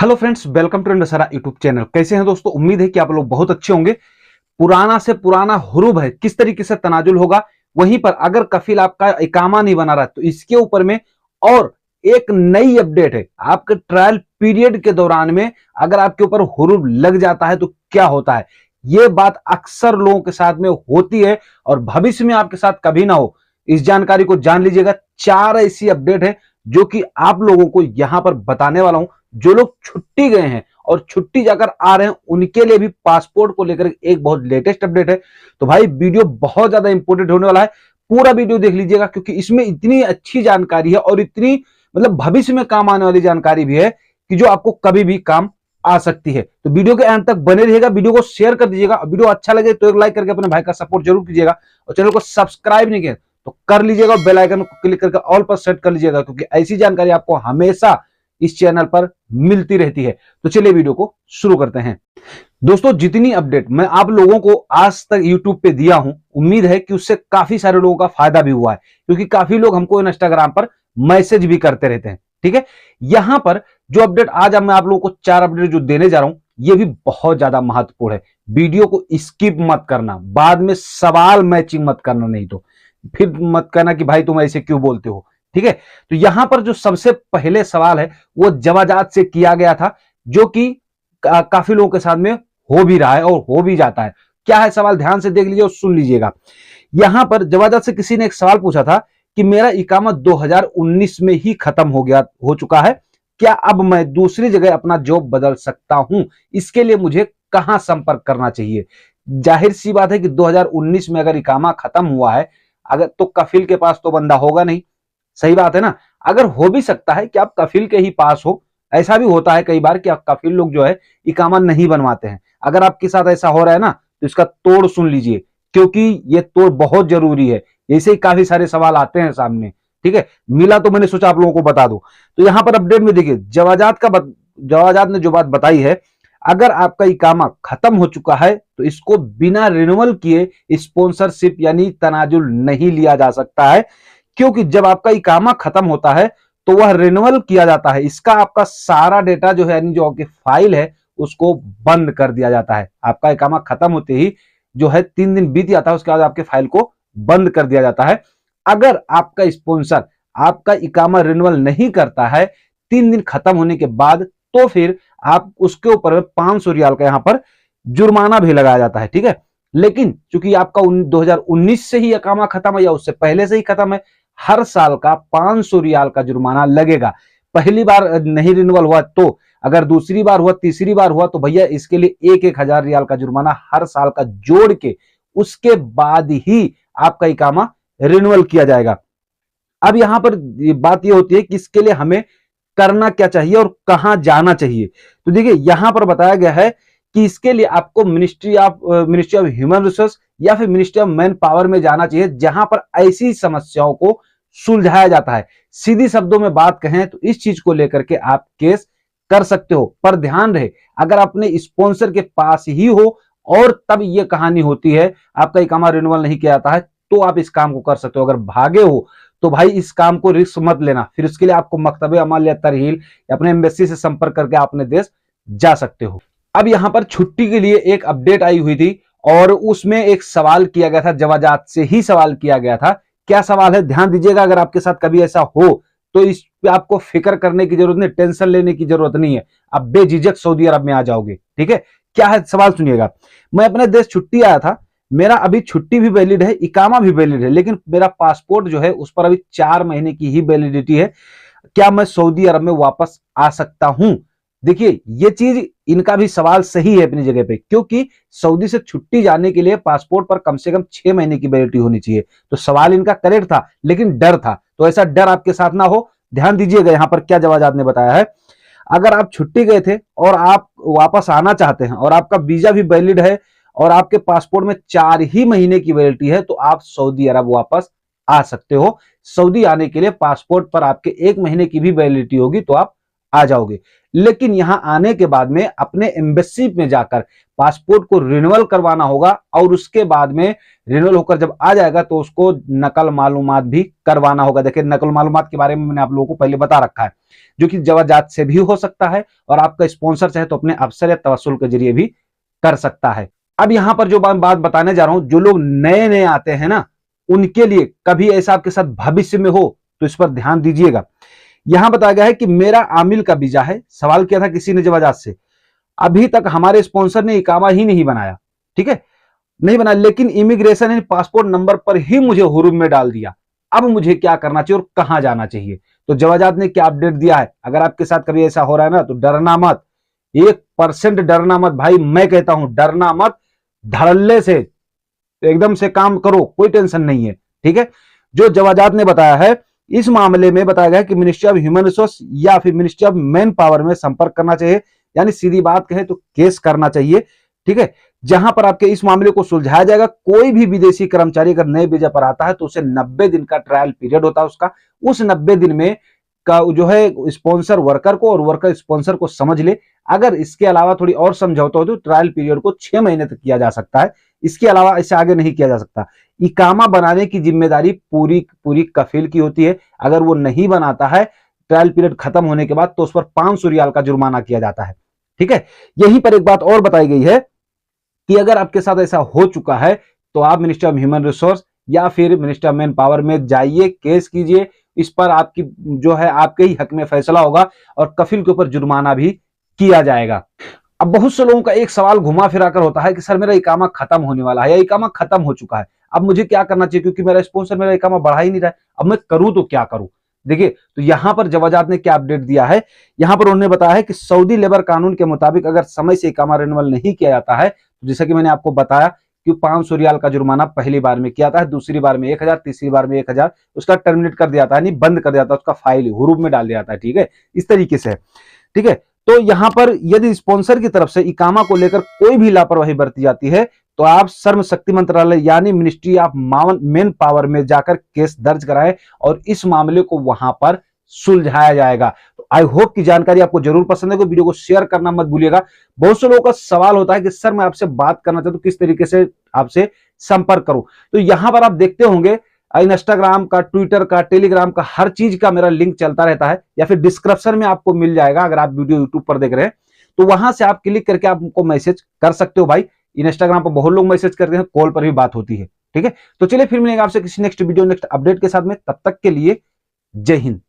Hello friends, welcome to इंडसरा YouTube channel. कैसे हैं दोस्तों? उम्मीद है कि आप लोग बहुत अच्छे होंगे। पुराना से पुराना हुरूब है, किस तरीके से तनाजुल होगा। वहीं पर अगर कफिल आपका इकामा नहीं बना रहा तो इसके ऊपर में और एक नई अपडेट है। आपके ट्रायल पीरियड के दौरान में अगर आपके ऊपर हुरूब लग जाता है तो क्या होता है, यह बात अक्सर लोगों के साथ में होती है और भविष्य में आपके साथ कभी ना हो। इस जानकारी को जान लीजिएगा। 4 ऐसी अपडेट है जो कि आप लोगों को यहां पर बताने वाला हूं। जो लोग छुट्टी गए हैं और छुट्टी जाकर आ रहे हैं उनके लिए भी पासपोर्ट को लेकर एक बहुत लेटेस्ट अपडेट है। तो भाई वीडियो बहुत ज्यादा इंपॉर्टेंट होने वाला है। पूरा वीडियो देख लीजिएगा क्योंकि इसमें इतनी अच्छी जानकारी है और इतनी मतलब भविष्य में काम आने वाली जानकारी भी है कि जो आपको कभी भी काम आ सकती है। तो वीडियो के अंत तक बने रहिएगा। वीडियो को शेयर कर दीजिएगा। वीडियो अच्छा लगे तो एक लाइक करके अपने भाई का सपोर्ट जरूर कीजिएगा और चैनल को सब्सक्राइब नहीं किया तो कर लीजिएगा। बेल आइकन को क्लिक करके ऑल पर सेट कर लीजिएगा क्योंकि ऐसी जानकारी आपको हमेशा इस चैनल पर मिलती रहती है। तो चलिए वीडियो को शुरू करते हैं। दोस्तों, जितनी अपडेट मैं आप लोगों को आज तक यूट्यूब पे दिया हूं, उम्मीद है कि उससे काफी सारे लोगों का फायदा भी हुआ है क्योंकि काफी लोग हमको इंस्टाग्राम पर मैसेज भी करते रहते हैं। ठीक है, यहां पर जो अपडेट आज मैं आप लोगों को 4 अपडेट जो देने जा रहा हूं, यह भी बहुत ज्यादा महत्वपूर्ण है। वीडियो को स्किप मत करना, बाद में सवाल मैचिंग मत करना, नहीं तो फिर मत कहना कि भाई तुम ऐसे क्यों बोलते हो। ठीक है, तो यहां पर जो सबसे पहले सवाल है वो जवाजात से किया गया था, जो कि काफी लोगों के साथ में हो भी रहा है और हो भी जाता है। क्या है सवाल, ध्यान से देख लीजिए और सुन लीजिएगा। यहां पर जवाजात से किसी ने एक सवाल पूछा था कि मेरा इकामा 2019 में ही खत्म हो चुका है, क्या अब मैं दूसरी जगह अपना जॉब बदल सकता हूं? इसके लिए मुझे कहां संपर्क करना चाहिए? जाहिर सी बात है कि 2019 में अगर इकामा खत्म हुआ है, अगर तो कफिल के पास तो बंदा होगा नहीं। सही बात है ना। अगर हो भी सकता है कि आप कफिल के ही पास हो, ऐसा भी होता है कई बार कि आप कफिल लोग जो है इकामा नहीं बनवाते हैं। अगर आपके साथ ऐसा हो रहा है ना तो इसका तोड़ सुन लीजिए क्योंकि ये तोड़ बहुत जरूरी है। ऐसे ही काफी सारे सवाल आते हैं सामने। ठीक है, मिला तो मैंने सोचा आप लोगों को बता दूं। तो यहां पर अपडेट में देखिए जवाजात ने जो बात बताई है, अगर आपका इकामा खत्म हो चुका है तो इसको बिना रिन्यूअल किए स्पॉन्सरशिप यानी तनाजुल नहीं लिया जा सकता है क्योंकि जब आपका इकामा खत्म होता है तो वह रिन्यूअल किया जाता है। इसका आपका सारा डेटा जो है यानी जो आपकी फाइल है उसको बंद कर दिया जाता है। आपका इकामा खत्म होते ही जो है 3 दिन बीत जाता है, उसके बाद आपके फाइल को बंद कर दिया जाता है। अगर आपका स्पॉन्सर आपका इकामा रिन्यूअल नहीं करता है 3 दिन खत्म होने के बाद, तो फिर आप उसके ऊपर 500 रियाल का यहां पर जुर्माना भी लगाया जाता है। ठीक है, लेकिन चूंकि आपका 2019 से ही इकामा खत्म है या उससे पहले से ही खत्म है, हर साल का 500 रियाल का जुर्माना लगेगा। पहली बार नहीं रिन्यूअल हुआ तो, अगर दूसरी बार हुआ, तीसरी बार हुआ तो भैया इसके लिए 1,000 रियाल का जुर्माना हर साल का जोड़ के उसके बाद ही आपका इकामा रिन्यूअल किया जाएगा। अब यहां पर बात यह होती है कि इसके लिए हमें करना क्या चाहिए और कहां जाना चाहिए। तो देखिए यहां पर बताया गया है कि इसके लिए आपको मिनिस्ट्री ऑफ ह्यूमन रिसोर्स या फिर मिनिस्ट्री ऑफ मैन पावर में जाना चाहिए जहां पर ऐसी समस्याओं को सुलझाया जाता है। सीधी शब्दों में बात कहें तो इस चीज को लेकर के आप केस कर सकते हो, पर ध्यान रहे अगर अपने स्पॉन्सर के पास ही हो और तब यह कहानी होती है आपका इकामा रिन्यूअल नहीं किया जाता है तो आप इस काम को कर सकते हो। अगर भागे हो तो भाई इस काम को रिस्क मत लेना, फिर इसके लिए आपको मकतबे अमल या तरहील या अपने एम्बेसी से संपर्क करके अपने देश जा सकते हो। अब यहां पर छुट्टी के लिए एक अपडेट आई हुई थी और उसमें एक सवाल किया गया था, जवाजात से ही सवाल किया गया था। क्या सवाल है, ध्यान दीजिएगा। अगर आपके साथ कभी ऐसा हो तो इस पे आपको फिक्र करने की जरूरत नहीं, टेंशन लेने की जरूरत नहीं है। आप बेझिझक सऊदी अरब में आ जाओगे। ठीक है, क्या है सवाल सुनिएगा। मैं अपने देश छुट्टी आया था, मेरा अभी छुट्टी भी वैलिड है, इकामा भी वैलिड है, लेकिन मेरा पासपोर्ट जो है उस पर अभी 4 महीने की ही वैलिडिटी है। क्या मैं सऊदी अरब में वापस आ सकता हूं? देखिए ये चीज इनका भी सवाल सही है अपनी जगह पे क्योंकि सऊदी से छुट्टी जाने के लिए पासपोर्ट पर कम से कम 6 महीने की वैलिडिटी होनी चाहिए। तो सवाल इनका करेक्ट था लेकिन डर था, तो ऐसा डर आपके साथ ना हो। ध्यान दीजिएगा यहां पर क्या जवाब ने बताया है। अगर आप छुट्टी गए थे और आप वापस आना चाहते हैं और आपका वीजा भी वैलिड है और आपके पासपोर्ट में 4 ही महीने की वैलिडिटी है तो आप सऊदी अरब वापस आ सकते हो। सऊदी आने के लिए पासपोर्ट पर आपके 1 महीने की भी वैलिडिटी होगी तो आप आ जाओगे। लेकिन यहां आने के बाद में अपने एम्बेसी में जाकर पासपोर्ट को रिन्यूअल करवाना होगा, और उसके बाद में रिन्यूअल होकर जब आ जाएगा तो उसको नकल मालूमात भी करवाना होगा। देखिए, नकल मालूमात के बारे में मैंने आप लोगों को पहले बता रखा है, जो कि जवाजात से भी हो सकता है, और आपका स्पॉन्सर चाहे तो अपने अफसर या तवस्सुल के जरिए भी कर सकता है। अब यहां पर जो बात बताने जा रहा हूं, जो लोग नए नए आते हैं ना, उनके लिए कभी ऐसा आपके साथ भविष्य में हो तो इस पर ध्यान दीजिएगा। यहां बताया गया है कि मेरा आमिल का वीजा है, सवाल किया था किसी ने जवाजात से, अभी तक हमारे स्पॉन्सर ने इकामा ही नहीं बनाया, ठीक है, नहीं बनाया, लेकिन इमिग्रेशन ने पासपोर्ट नंबर पर ही मुझे हुरूब में डाल दिया, अब मुझे क्या करना चाहिए और कहां जाना चाहिए। तो जवाजात ने क्या अपडेट दिया है, अगर आपके साथ कभी ऐसा हो रहा है ना, तो डरना मत, 1% डरना मत भाई, मैं कहता हूं डरना मत, धड़ल्ले से एकदम से काम करो, कोई टेंशन नहीं है, ठीक है। जो जवाजात ने बताया है, इस मामले में बताया गया कि मिनिस्ट्री ऑफ ह्यूमन रिसोर्स या फिर मिनिस्ट्री ऑफ मैन पावर में संपर्क करना चाहिए, यानी सीधी बात कहे तो केस करना चाहिए, ठीक है, जहां पर आपके इस मामले को सुलझाया जाएगा। कोई भी विदेशी कर्मचारी अगर नए वीजा पर आता है तो उसे 90 दिन का ट्रायल पीरियड होता है उसका, उस 90 दिन में का जो है स्पॉन्सर वर्कर को और वर्कर स्पॉन्सर को समझ ले। अगर इसके अलावा थोड़ी और समझौता हो तो ट्रायल पीरियड को 6 महीने तक किया जा सकता है, इसके अलावा इससे आगे नहीं किया जा सकता। इकामा बनाने की जिम्मेदारी पूरी पूरी कफील की होती है, अगर वो नहीं बनाता है ट्रायल पीरियड खत्म होने के बाद तो उस पर 500 रियाल का जुर्माना किया जाता है, ठीक है। यहीं पर एक बात और बताई गई है कि अगर आपके साथ ऐसा हो चुका है तो आप मिनिस्ट्री ऑफ ह्यूमन रिसोर्स या फिर मिनिस्ट्री ऑफ मैन पावर में जाइए, केस कीजिए, इस पर आपकी जो है आपके ही हक में फैसला होगा और कफिल के ऊपर जुर्माना भी किया जाएगा। अब बहुत से लोगों का एक सवाल घुमा फिरा कर होता है कि सर मेरा इकामा खत्म होने वाला है या इकामा खत्म हो चुका है, अब मुझे क्या करना चाहिए, क्योंकि मेरा स्पॉन्सर मेरा इकामा बढ़ा ही नहीं रहा है, अब मैं करूं तो क्या करूं। देखिए, तो यहां पर जवाजात ने क्या अपडेट दिया है, यहां पर उन्होंने बताया है कि सऊदी लेबर कानून के मुताबिक अगर समय से इकामा रिन्यूअल नहीं किया जाता है, तो जैसा कि मैंने आपको बताया कि 500 रियाल का जुर्माना पहली बार में किया था, दूसरी बार में 1000, तीसरी बार में 1000, उसका टर्मिनेट कर दिया था, यानी बंद कर दिया था, उसका फाइल हुरूब में डाल दिया था, ठीक है, इस तरीके से, ठीक है। तो यहां पर यदि स्पॉन्सर की तरफ से इकामा को लेकर कोई भी लापरवाही बरती जाती है तो आप श्रम शक्ति मंत्रालय यानी मिनिस्ट्री ऑफ मैन पावर में जाकर केस दर्ज कराएं और इस मामले को वहां पर सुलझाया जाएगा। तो आई होप की जानकारी आपको जरूर पसंद है, वीडियो को शेयर करना मत भूलिएगा। बहुत से लोगों का सवाल होता है कि सर मैं आपसे बात करना चाहता हूं, किस तरीके से आपसे संपर्क करूं। तो यहां पर आप देखते होंगे इंस्टाग्राम का, ट्विटर का, टेलीग्राम का, हर चीज का मेरा लिंक चलता रहता है, या फिर डिस्क्रिप्शन में आपको मिल जाएगा अगर आप वीडियो यूट्यूब पर देख रहे हैं तो वहां से आप क्लिक करके आप हमको मैसेज कर सकते हो भाई। इंस्टाग्राम पर बहुत लोग मैसेज करते हैं, कॉल पर भी बात होती है, ठीक है। तो चलिए फिर मिलेंगे आपसे किसी नेक्स्ट वीडियो नेक्स्ट अपडेट के साथ में, तब तक के लिए जय हिंद।